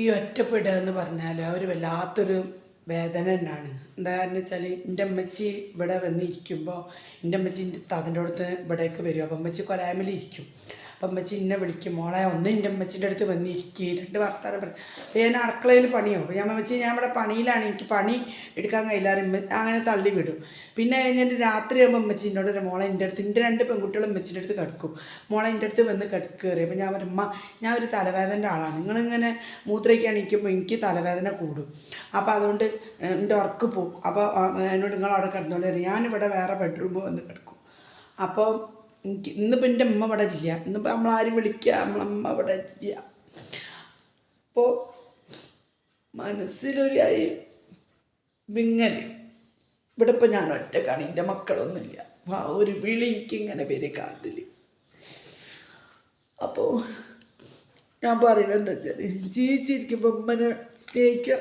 ഈ ഒറ്റപ്പെടുക എന്ന് പറഞ്ഞാൽ ഒരു വല്ലാത്തൊരു വേദന തന്നെയാണ്. എന്താണെന്ന് വെച്ചാൽ എൻ്റെ അമ്മച്ചി ഇവിടെ വന്നിരിക്കുമ്പോൾ എൻ്റെ അമ്മച്ചി അതിൻ്റെ അടുത്ത് ഇവിടേക്ക് വരും. അപ്പം അമ്മച്ചി കൊലായ്മലിരിക്കും. അപ്പം അമ്മച്ചി എന്നെ വിളിക്കും, മോളെ ഒന്ന് എൻ്റെ അമ്മച്ചിൻ്റെ അടുത്ത് വന്നിരിക്കുക, രണ്ട് വർത്താനം പറയും. അപ്പോൾ ഞാൻ അടുക്കളയിൽ പണിയോ, അപ്പോൾ ഞാൻ അമ്മച്ചി ഞാൻ ഇവിടെ പണിയിലാണ്, എനിക്ക് പണി എടുക്കാൻ കഴിയില്ല, അങ്ങനെ തള്ളി വിടും. പിന്നെ കഴിഞ്ഞിട്ട് രാത്രി ആകുമ്പോൾ അമ്മച്ചി എന്നോട് ഒരു മോളെ എൻ്റെ അടുത്ത്, എൻ്റെ രണ്ട് പെൺകുട്ടികളും അമ്മച്ചിൻ്റെ അടുത്ത് കിടക്കും, മോളെ എൻ്റെ അടുത്ത് വന്ന് കിടക്കേറി. അപ്പോൾ ഞാൻ പറയും, അമ്മ ഞാൻ ഒരു തലവേദനൻ്റെ ആളാണ്, നിങ്ങളിങ്ങനെ മൂത്രയ്ക്ക് എണീക്കുമ്പോൾ എനിക്ക് തലവേദന കൂടും, അപ്പോൾ അതുകൊണ്ട് എൻ്റെ ഉറക്ക് പോകും, അപ്പോൾ എന്നോട് നിങ്ങൾ അവിടെ കിടന്നോളൂ, ഞാനിവിടെ വേറെ ബെഡ്റൂമിൽ വന്ന് കിടക്കും. അപ്പോൾ എനിക്ക് ഇന്നിപ്പോൾ എൻ്റെ അമ്മ ഇവിടെ ഇല്ല, ഇന്നിപ്പോൾ നമ്മളാരും വിളിക്കുക, നമ്മളമ്മ ഇവിടെ ഇല്ല. അപ്പോൾ മനസ്സിലൊരു വിങ്ങൽ, ഇവിടെ ഇപ്പോൾ ഞാൻ ഒറ്റക്കാണ്, എൻ്റെ മക്കളൊന്നുമില്ല, അപ്പോൾ ആ ഒരു വിളി എനിക്കിങ്ങനെ വരും കാതിൽ. അപ്പോൾ ഞാൻ പറയുന്നത് എന്താ വെച്ചാൽ ജീവിച്ചിരിക്കുമ്പോൾ അമ്മനെ സ്നേഹിക്കുക.